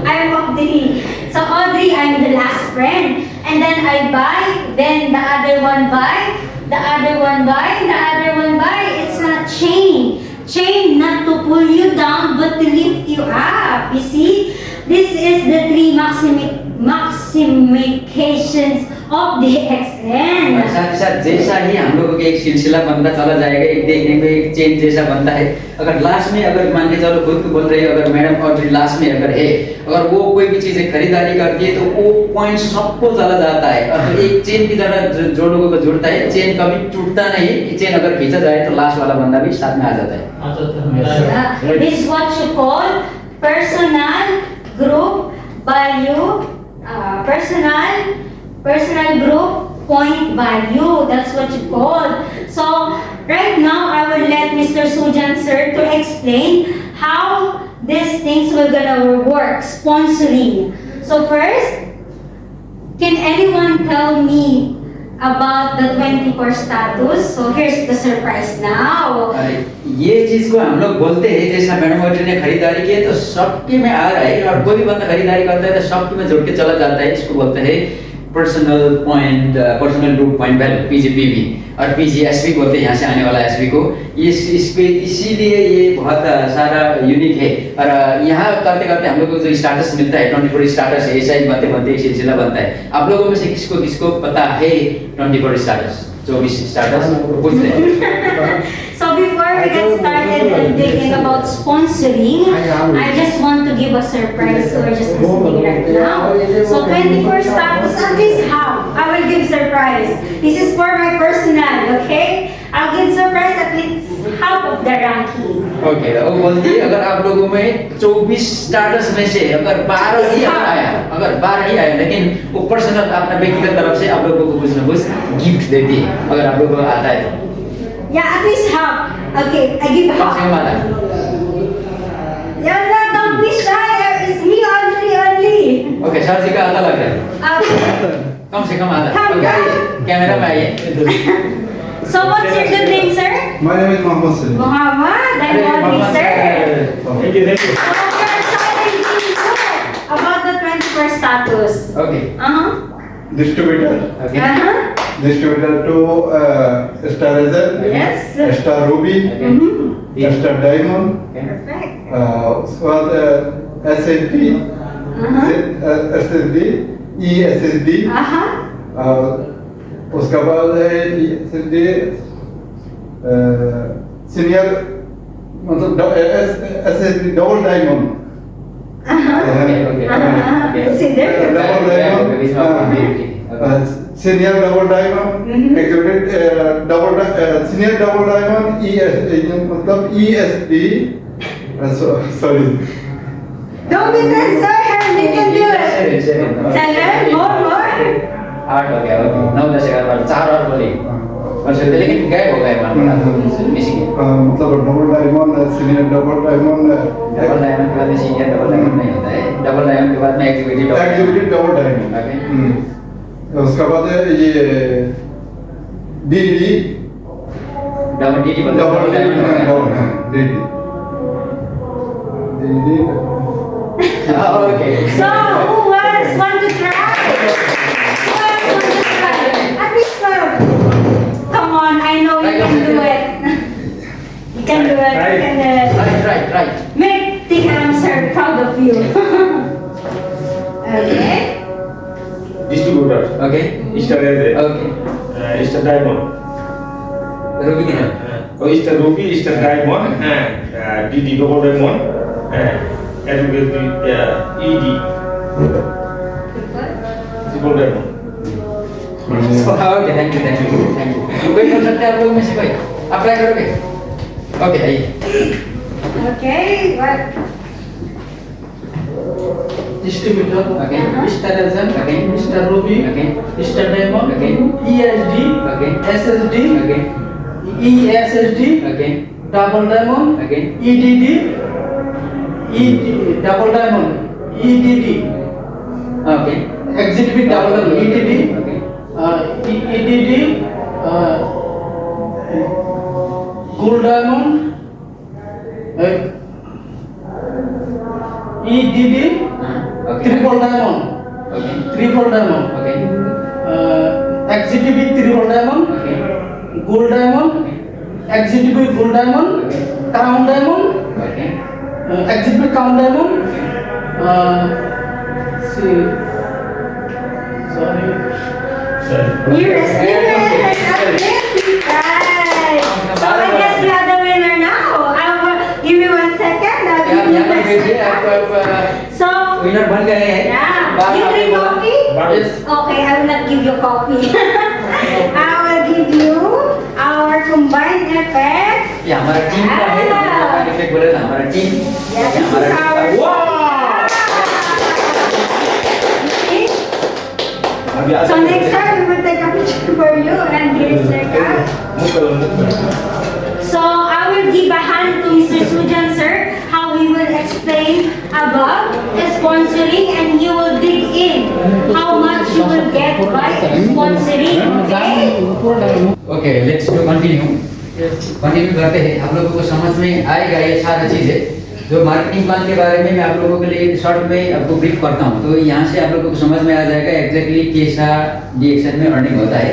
C: I'm Audrey. So Audrey, I'm the last friend. And then I buy, then the other one buy, the other one buy, the other one buy. It's not chain. Chain not to pull you down, but to lift you up. You see? This is the three maximizations of the XN.
A: और साथ ही साथ जैसा ही हम लोगों के एक सिलसिला बनता चला जाएगा, एक देखने में एक चेन जैसा बनता है। अगर लास्ट में अगर मान के चलो खुद को बोल रही है, अगर मैडम और लास्ट में अगर है, अगर वो कोई भी चीजें खरीदारी करती है तो वो पॉइंट सबको चला जाता है और एक चेन की तरह जो लोगों को जुड़ता है, चेन कभी टूटता नहीं। चेन अगर खींचा जाए तो लास्ट वाला बंदा भी साथ में आ जाता है।
C: This is what you call personal group value, personal group point value. That's what you call. So right now I will let Mr. Sujan sir to explain how these things will gonna work. Sponsoring. So first, can anyone tell me about the 24 status? So here's the surprise now.
A: ये चीज को हम लोग बोलते हैं, जैसा madam voter ने खरीदारी की है तो सबके में आ रहा है, और कोई भी बंदा खरीदारी करता है तो सबके में जुड़ के चला जाता है। इसको बोलते हैं personal point, personal group point value, PGPV, और PGSV बोलते हैं यहाँ से आने वाला SV को। इसीलिए ये बहुत सारा यूनिक है। और यहाँ करते करते हम लोग को जो स्टाटस मिलता है, 24 स्टाटस है, ऐसा ही बनते बनते एक सिलसिला बनता है। आप लोगों में से किसको किसको पता है 24 स्टाटस, 24 स्टाटस? पूछते हैं।
C: So before we get started, and thinking about sponsoring, I just want to give a surprise to our just listening right now. So 24 status, at least half, I will give surprise. This is for my personal, okay? I'll give surprise at least half of the ranking.
A: Okay वो बोलती है अगर आप लोगों में 24 starters में से अगर 12 ही आया, अगर 12 ही आया, लेकिन वो पर्सनल अपना व्यक्तिगत तरफ से आप लोगों को कुछ ना कुछ गिफ्ट देती है अगर आप लोगों को आता है तो।
C: Yeah, at least half. Okay, I give
A: कम से
C: half.
A: कम आता है।
C: Yeah, don't be shy. It's me only.
A: Okay sir ji का आता लग रहा है।
C: Okay.
A: कम से कम आता है।
C: Come
A: okay
C: on.
A: कैमरा में आइए।
C: So what's your good name, sir?
D: My name is Mohammed Salim.
C: Muhammad, I'm Audrey, sir.
B: Thank you, thank you.
C: So we're excited to know about the 21st status.
A: Okay
D: Distributor.
A: Okay
D: Distributor to Star Razor,
C: Yes.
D: Star Ruby,
C: Mm-hmm.
D: Star Diamond,
C: Perfect.
D: उसके SSD, SSD, ESSD, उसके बाद है SSD, senior मतलब SSD double diamond,
C: See there?
D: senior double diamond, executive senior double diamond, मतलब ESD, sorry.
C: Don't be tense, sir. We can do it. Seven, more.
A: 8 हो गया, okay 9 10 11 4 और बोली और फिर लेकिन गए हो गए मान मिसिंग है
D: मतलब double diamond, senior double diamond,
A: double diamond के बाद में सीनियर डबल डायमंड नहीं होता है, डबल डायमंड के बाद में एग्जीक्यूटिव
D: डबल डायमंड,
A: ओके
D: उसके बाद ये DD
A: double D
D: double diamond, DD
A: okay
C: So, who else want to try? Who else want to try? At least one. Come on, I know you can do it. You can do it. You can do it.
A: Right
C: Make Tikram sir proud of you. Okay.
B: Distributor.
A: Okay
B: Star Razor.
A: Okay
B: Star Diamond.
A: Ruby किधर
B: Oh, Star Ruby, Star Diamond, DD double diamond, ED double diamond.
A: Okay thank you कोई कर सकते हैं आप लोग में से कोई आप ट्राई करोगे ओके आइए
C: Okay. What?
E: Distributor,
A: Okay.
E: Star Razor,
A: Okay.
E: Star Ruby,
A: Okay.
E: Star Diamond,
A: Okay.
E: ESD,
A: Okay.
E: SSD,
A: okay
E: ESSD,
A: okay
E: Double Diamond,
A: okay
E: EDD, Double Diamond, EDD,
A: okay
E: Exhibit Double Diamond, EDD,
A: okay
E: EDD, Gold Diamond, EDD,
A: okay
E: Triple Diamond,
A: okay
E: Triple Diamond,
A: okay
E: Exhibit Triple Diamond,
A: okay
E: Gold Diamond, Exhibit Gold Diamond, Crown Diamond,
A: okay
E: Exhibit Crown Diamond, see, sorry,
C: Yes, right. So I guess we are the winner now. I will give you 1 second. I'll
A: क्या
C: give you
A: यहाँ पर
C: 1
A: भेजिए आप
C: second. So,
A: winner बन गए हैं
C: yeah. You drink coffee?
B: Yes.
C: Okay, I will not give you coffee. I will give you our combined effect.
A: ये हमारा टीम का है हमारा इफेक्ट बोले ना हमारा team
C: Yeah, this is our. So next time we will take a picture for you and here is your card. So I will give a hand to Mr. Sujan sir how he will explain about sponsoring and he will dig in how much you will get by sponsoring. Okay?
A: Okay let's do continue करते हैं आप लोगों को समझ में आएगा ये सारा चीज़ें जो मार्केटिंग प्लान के बारे में मैं आप लोगों के लिए शॉर्ट में आपको ब्रीफ करता हूँ तो यहाँ से आप लोगों को समझ में आ जाएगा एग्जैक्टली कैसा DXN में अर्निंग होता है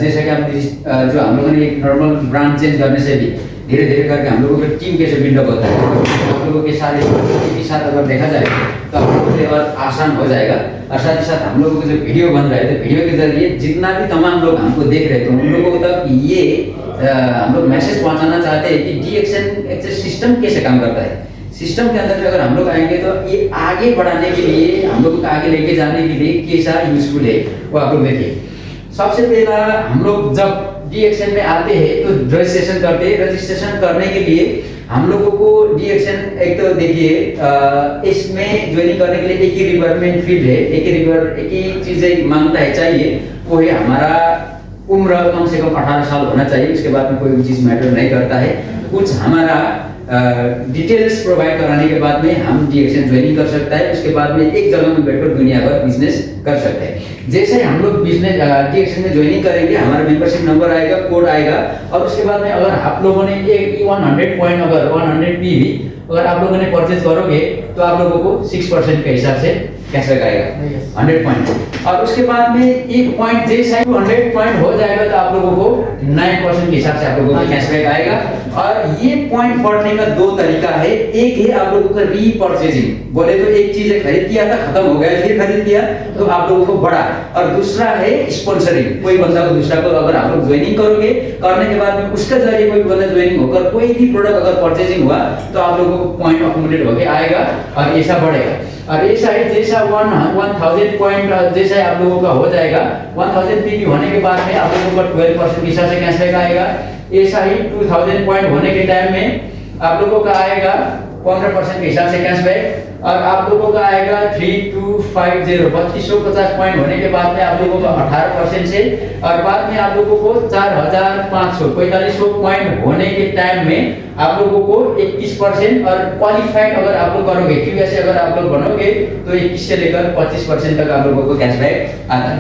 A: जैसे कि आप जो हम लोगों ने एक नॉर्मल ब्रांड चेंज करने से भी धीरे धीरे करके हम लोगों का टीम कैसे बिल्डअप होता है, हम लोगों के सारे के साथ अगर देखा जाए तो हम लोगों के लिए और आसान हो जाएगा। और साथ ही साथ हम लोगों को जो वीडियो बन रहे थे, वीडियो के जरिए जितना भी तमाम लोग हमको देख रहे थे उन लोगों तक ये हम लोग मैसेज पहुंचाना चाहते हैं कि DXN एक सिस्टम कैसे काम करता है। सिस्टम के अंदर अगर हम लोग आएंगे तो ये आगे बढ़ाने के लिए, हम लोग को आगे लेके जाने के लिए कैसा यूजफुल है वो आप लोग देखिए। सबसे पहला हम लोग जब DXN में आते हैं तो रजिस्ट्रेशन करते हैं। रजिस्ट्रेशन करने के लिए हम लोगों को DXN एक तो देखिए इसमें ज्वाइनिंग करने के लिए एक ही रिक्वायरमेंट फील्ड है, एक ही चीज़ मांगता है, चाहिए वो है हमारा उम्र कम से कम 18 साल होना चाहिए। उसके बाद में कोई भी चीज़ मैटर नहीं करता है। कुछ हमारा डिटेल्स प्रोवाइड कराने के बाद में हम DXN ज्वाइनिंग कर सकता है। उसके बाद में एक जगह में बैठकर दुनिया भर बिजनेस कर सकते हैं। जैसे ही हम लोग बिजनेस DXN में ज्वाइनिंग करेंगे हमारा मेंबरशिप नंबर आएगा, कोड आएगा, और उसके बाद में अगर आप लोगों ने एक 100 पॉइंट अगर 100 PV अगर आप लोगों ने परचेज करोगे तो आप लोगों को 6% के हिसाब से कैशबैक आएगा 100 पॉइंट। और उसके बाद में एक पॉइंट जैसा 100 पॉइंट हो जाएगा तो आप लोगों को 9% के हिसाब से आप लोगों को कैशबैक आएगा। और ये पॉइंट बढ़ने का दो तरीका है। एक है आप लोगों का रीपरचेजिंग, बोले तो एक चीज खरीद किया था, खत्म हो गया, फिर खरीद किया तो आप लोगों को बढ़ा। और दूसरा है स्पॉन्सरिंग, कोई बंदा को दूसरा को अगर आप लोग ज्वाइनिंग करोगे, करने के बाद में उसके जरिए कोई बंदा ज्वाइनिंग होकर कोई भी प्रोडक्ट अगर परचेजिंग हुआ तो आप लोगों को पॉइंट अक्यूमुलेट होके आएगा और ऐसा बढ़ेगा। और ऐसा है जैसा 1000 पॉइंट जैसा आप लोगों का हो जाएगा, 1000 PV होने के बाद में आप लोगों का 12% के हिसाब से कैशबैक आएगा। ऐसा ही 2000 पॉइंट होने के टाइम में आप लोगों का आएगा 15% के हिसाब से कैशबैक। और आप लोगों का आएगा 3250 3250 पॉइंट होने के बाद में आप लोगों को 18% से, और बाद में आप लोगों को 4500 4500 पॉइंट होने के टाइम में आप लोगों को 21%। और क्वालिफाइड अगर आप लोग करोगे, QS अगर आप लोग बनोगे तो 21 से लेकर 25% तक आप लोगों को कैशबैक आता है।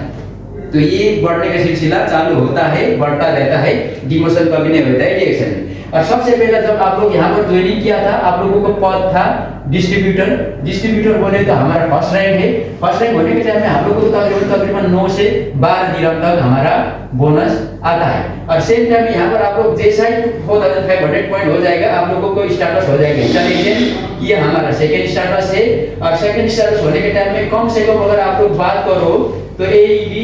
A: तो ये बढ़ने का सिलसिला चालू होता है, बढ़ता रहता है, डिमोशन कभी नहीं होता है DXN में। और सबसे पहले जब आप लोग यहाँ पर ज्वाइनिंग किया था आप लोगों का पद था डिस्ट्रीब्यूटर। डिस्ट्रीब्यूटर बोले तो हमारा फर्स्ट रैंक है। फर्स्ट रैंक होने के टाइम में हम लोगों को तकरीबन 9 से 12 दिरहम तक हमारा बोनस आता है। और सेम टाइम यहाँ पर आप लोग जैसा ही 4500 पॉइंट हो जाएगा आप लोगों को स्टेटस हो जाएगा स्टार एजेंट। ये हमारा सेकंड स्टेटस है। और सेकंड स्टेटस होने के टाइम में कम से कम अगर आप लोग बात करो तो AED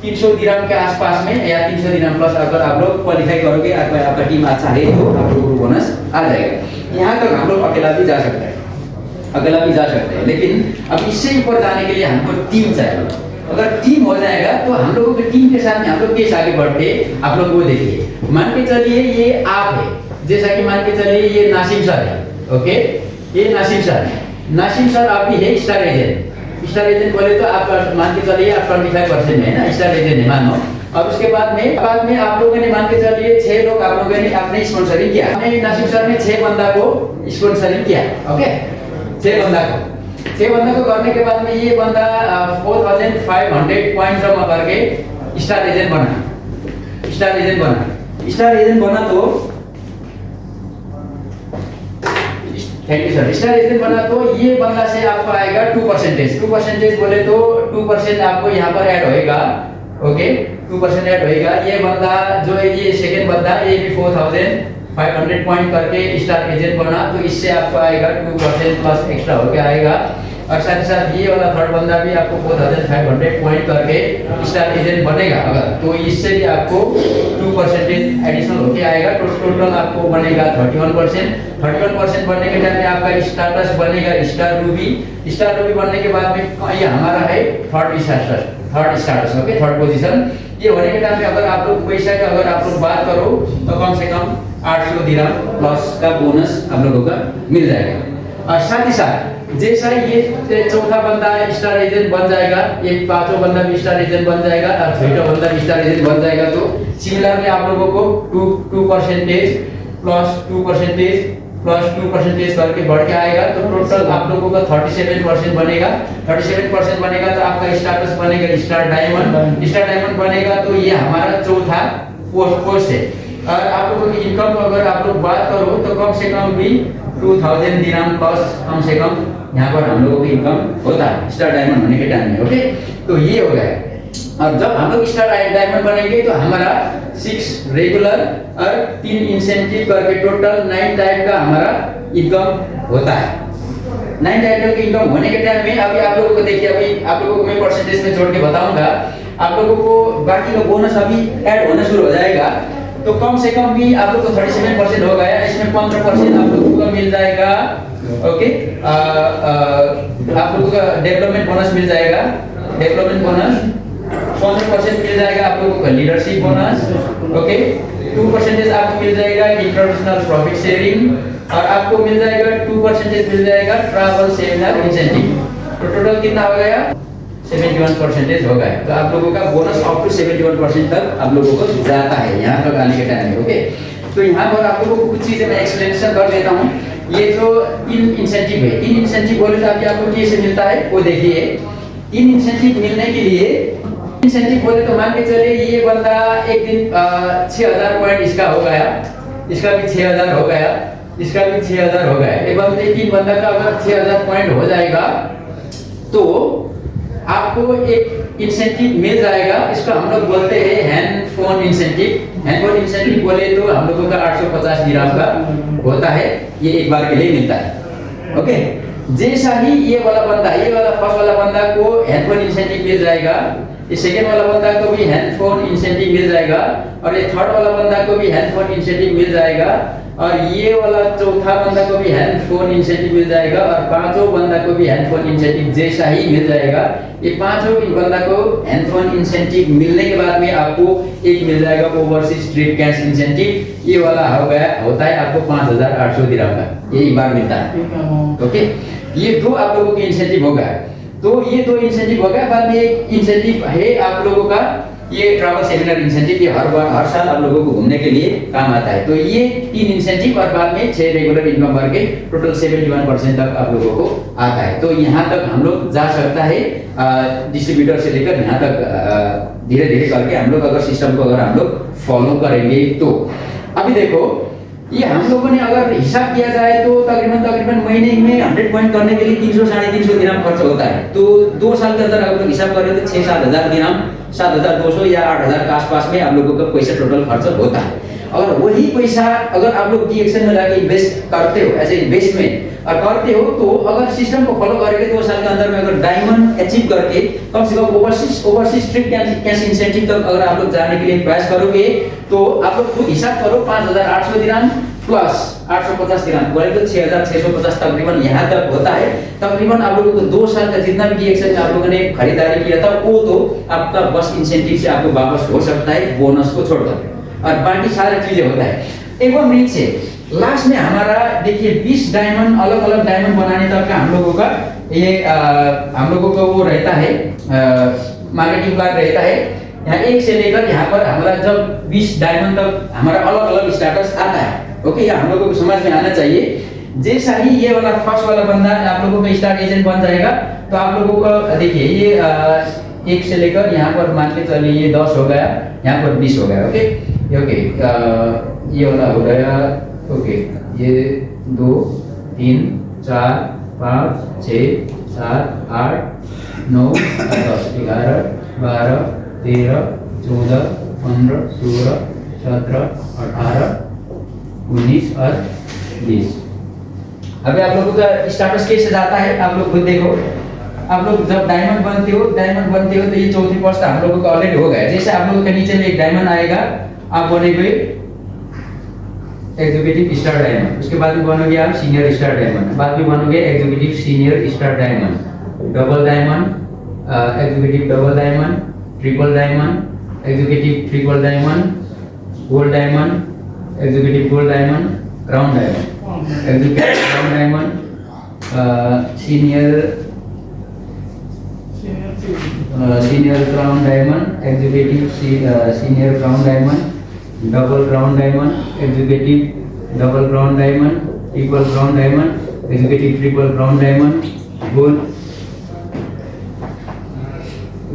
A: 300 दिरहम के आसपास में या 300 दिरहम प्लस अगर आप लोग क्वालिफाई करोगे, आपका टीम अच्छा है तो आप लोगों को बोनस आ जाएगा। यहाँ तक हम लोग अकेला भी जा सकते हैं, लेकिन अब इससे ऊपर जाने के लिए हमको टीम चाहिए। अगर टीम हो जाएगा तो हम लोगों के टीम के साथ में हम लोग कैसे आगे बढ़ते आप लोग वो देखिए। मान के चलिए ये आप है, जैसा कि मान के चलिए ये नासिम सर है, ओके, ये नासिम सर है। नासिम सर आप भी है स्टार एजेंट। स्टार एजेंट बोले तो आप मान के चलिए आप 25% है ना, स्टार एजेंट है मानो। और उसके बाद में आप लोगों ने मान के चलिए 6 लोग आप लोगों ने आपने स्पॉन्सरिंग किया। आपने नासिम सर ने 6 बंदा को स्पॉन्सरिंग किया, ओके, 6 बंदा को करने के बाद में ये बंदा 4500 पॉइंट जमा करके स्टार एजेंट बना तो thank you sir. Star agent बना तो ये बंदा से आपको आएगा 2% बोले तो 2% आपको यहाँ पर ऐड होएगा, ओके, 2% ऐड होएगा। ये बंदा जो है ये सेकंड बंदा ये भी 4500 पॉइंट करके स्टार एजेंट बना तो इससे आपको आएगा 2% प्लस एक्स्ट्रा होके आएगा। और साथ ही साथ ये वाला थर्ड बंदा भी आपको 4500 पॉइंट करके स्टार एजेंट बनेगा अगर, तो इससे भी आपको 2% एडिशनल होके आएगा। तो टोटल आपको बनेगा 31% बनने के टाइम में आपका स्टाटस बनेगा स्टार रूबी बनने के बाद में ये हमारा है third status, okay, third position. ये होने के टाइम में अगर आप लोग पैसा का अगर आप लोग बात करो तो कम से कम 800 दिरहम प्लस का बोनस आप लोगों का मिल जाएगा। और साथ ही साथ जैसा ये चौथा बंदा स्टार एजेंट बन जाएगा, ये पांचों बंदा भी स्टार एजेंट बन जाएगा और छठा बंदा भी स्टार एजेंट बन जाएगा, तो सिमिलरली आप लोगों को 2% प्लस 2% करके बढ़ के आएगा। तो टोटल आप लोगों का 37% बनेगा। 37% बनेगा तो आपका स्टेटस बनेगा स्टार डायमंड बनेगा। तो ये हमारा चौथा पोस्ट है। और आप लोगों की इनकम अगर आप लोग बात करो तो कम से कम भी 2000 दिरहम प्लस कम से कम यहाँ पर हम लोगों की इनकम होता है स्टार डायमंड होने के टाइम में, ओके। तो ये हो गया। और जब हम लोग स्टार डायमंड बनेंगे तो हमारा 6 रेगुलर और 3 इंसेंटिव करके टोटल 9 टाइप का हमारा इनकम होता है। 9 टाइप का इनकम होने के टाइम में अभी आप लोगों को देखिए, अभी आप लोगों को मैं परसेंटेज में जोड़ के बताऊंगा। आप लोगों को बाकी का बोनस अभी ऐड होना शुरू हो जाएगा, तो कम से कम भी आप लोग को 37% हो गया, इसमें 15% आप लोगों को मिल जाएगा। ओके, आप लोगों का डेवलपमेंट बोनस मिल जाएगा, डेवलपमेंट बोनस 15% मिल जाएगा आप लोगों को, लीडरशिप बोनस। ओके, 2% आपको मिल जाएगा इंटरनेशनल प्रॉफिट शेयरिंग, और आपको मिल जाएगा 2% मिल जाएगा ट्रैवल सेमिनार इंसेंटिव। तो टोटल कितना हो गया? 71% हो गया। तो आप लोगों का बोनस अप टू 71% तक आप लोगों को जाता है यहाँ तक आने के टाइम में। ओके, तो यहाँ पर आप लोगों को कुछ चीजें मैं एक्सप्लेनेशन कर देता हूँ। ये जो 3 इंसेंटिव है, 3 इंसेंटिव बोले तो अभी आपको कैसे मिलता है वो देखिए। 3 इंसेंटिव मिलने के लिए, इंसेंटिव बोले तो मान के चलिए ये बंदा एक दिन 6000 पॉइंट इसका हो गया, इसका भी 6000 हो गया, इसका भी 6000 हो गया। एक बंदे 3 बंदा का अगर 6000 पॉइंट हो जाएगा तो आपको एक इंसेंटिव मिल जाएगा। इसको हम लोग बोलते हैं hand phone incentive. Hand phone incentive बोले तो हम लोगों का 850 दिरहम का होता है, ये एक बार के लिए मिलता है। ओके, जैसा ही ये वाला बंदा, ये वाला फर्स्ट वाला बंदा को हैंड फोन इंसेंटिव मिल जाएगा, ये सेकंड वाला बंदा को भी हैंड फोन इंसेंटिव मिल जाएगा, और ये थर्ड वाला बंदा को भी हैंड फोन इंसेंटिव मिल जाएगा, और ये वाला चौथा बंदा को भी हैंड फोन इंसेंटिव मिल जाएगा, और पांचों बंदा को भी हैंड फोन इंसेंटिव जैसा ही मिल जाएगा। ये पांचों बंदा को हैंड फोन इंसेंटिव मिलने के बाद में आपको एक मिल जाएगा ओवरसीज ट्रिप कैश इंसेंटिव। ये वाला हो गया, होता है आपको 5800 दिरहम का, ये एक बार मिलता है। ओके, ये 2 आप लोगों के इंसेंटिव हो गया। तो ये 2 इंसेंटिव हो गया। बाद में एक इंसेंटिव है आप लोगों का ये ट्रैवल सेमिनार इंसेंटिव, ये हर साल आप लोगों को घूमने के लिए काम आता है। तो ये 3 इंसेंटिव और बाद में 6 रेगुलर इनकम भर के टोटल 71% तक आप लोगों को आता है। तो यहाँ तक हम लोग जा सकता है, डिस्ट्रीब्यूटर से लेकर यहाँ तक धीरे धीरे करके हम लोग अगर सिस्टम को अगर हम लोग फॉलो करेंगे तो। अभी देखो, ये हम लोगों ने अगर हिसाब किया जाए तो तकरीबन महीने में 100 पॉइंट करने के लिए 300 साढ़े 300 दिरहम खर्च होता है। तो 2 साल के अंदर अगर लोग हिसाब करें तो 6-7 हजार दिरहम, 7200 या 8000 के आसपास में आप लोगों का पैसा टोटल खर्च होता है। और वही पैसा अगर आप लोग DXN में जाके इन्वेस्ट करते हो, ऐसे इन्वेस्टमेंट और करते हो, तो अगर सिस्टम को फॉलो करेंगे 2 साल के अंदर में अगर डायमंड अचीव करके कम से कम ओवरसीज ट्रिप कैश इंसेंटिव तक अगर आप लोग जाने के लिए प्रयास करोगे, तो आप लोग खुद हिसाब करो, 5800 दिरहम प्लस 850 दिरहम बोले तो 6650 तकरीबन यहाँ तक होता है। तकरीबन आप लोगों को 2 साल का जितना भी DXN में आप लोगों ने खरीदारी किया था वो तो आपका बस इंसेंटिव से आपको वापस हो सकता है, बोनस को छोड़कर, और बाकी सारी चीजें होता है। एवं रीच से लास्ट में हमारा देखिए 20 डायमंड, अलग अलग डायमंड बनाने तक का हम लोगों का ये हम लोगों को वो रहता है, मार्केटिंग प्लान रहता है। यहाँ 1 से लेकर यहाँ पर हमारा जब 20 डायमंड तक हमारा अलग अलग स्टेटस आता है। ओके, ये हम लोगों को समझ में आना चाहिए। जैसा ही ये वाला फर्स्ट वाला बंदा आप लोगों का स्टार एजेंट बन जाएगा, तो आप लोगों को देखिए ये 1 से लेकर यहाँ पर मान के चलिए ये 10 हो गया, यहाँ पर 20 हो गया। ओके ओके, ये वाला हो गया। ओके, ये 2 3 4 5 6 7 8 9 10 11 12 13 14 15 16 17 18 19 और 20। अभी आप लोगों का स्टेटस कैसे जाता है आप लोग खुद देखो। आप लोग जब डायमंड बनते हो तो ये चौथी पोस्ट हम लोगों का ऑलरेडी हो गया। जैसे आप लोगों के नीचे में एक डायमंड आएगा, आप बनेंगे एग्जीक्यूटिव स्टार डायमंड, उसके बाद में बनोगे आप सीनियर स्टार डायमंड, बाद में बनोगे executive senior star diamond, double diamond, executive double diamond, triple diamond, executive triple diamond, gold diamond, executive gold diamond, crown diamond, executive crown diamond, senior crown diamond, executive senior crown diamond, double crown diamond, executive double crown diamond, triple crown diamond, executive triple crown diamond, gold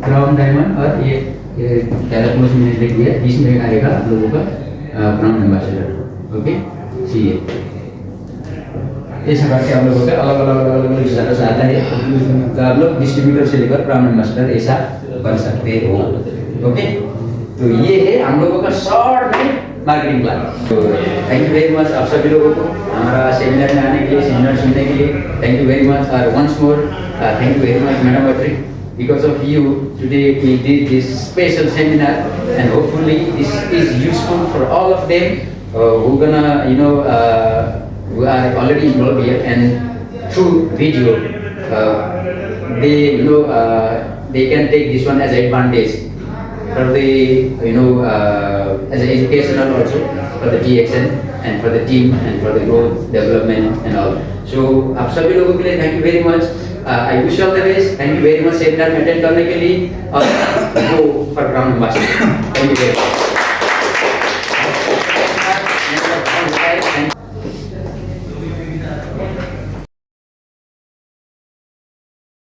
A: crown diamond, और ये calculation मैंने लिख दिया, इसमें आएगा आप लोगों का क्राउन एम्बेसडर। ओके, सीए ऐसा करके आप लोगों का अलग अलग स्टेटस आता है। तो आप लोग डिस्ट्रीब्यूटर से लेकर क्राउन एम्बेसडर ऐसा कर सकते हो। ओके, तो ये है हम लोगों का शॉर्ट में मार्केटिंग प्लान। तो थैंक यू वेरी मच आप सभी लोगों को हमारा सेमिनार में आने के लिए, सेमिनार सुनने के लिए थैंक यू वेरी मच। और once more thank you very much madam Atri, because of you today we did this special seminar, and hopefully this is useful for all of them who gonna who are already involved here, and through video they can take this one as an advantage for the as an educational also for the DXN and for the team and for the growth development and all. So आप सभी लोगों के लिए thank you very much. I wish you all the best. Thank you very much seminar में attend करने के लिए और go for ground master. Thank you very much.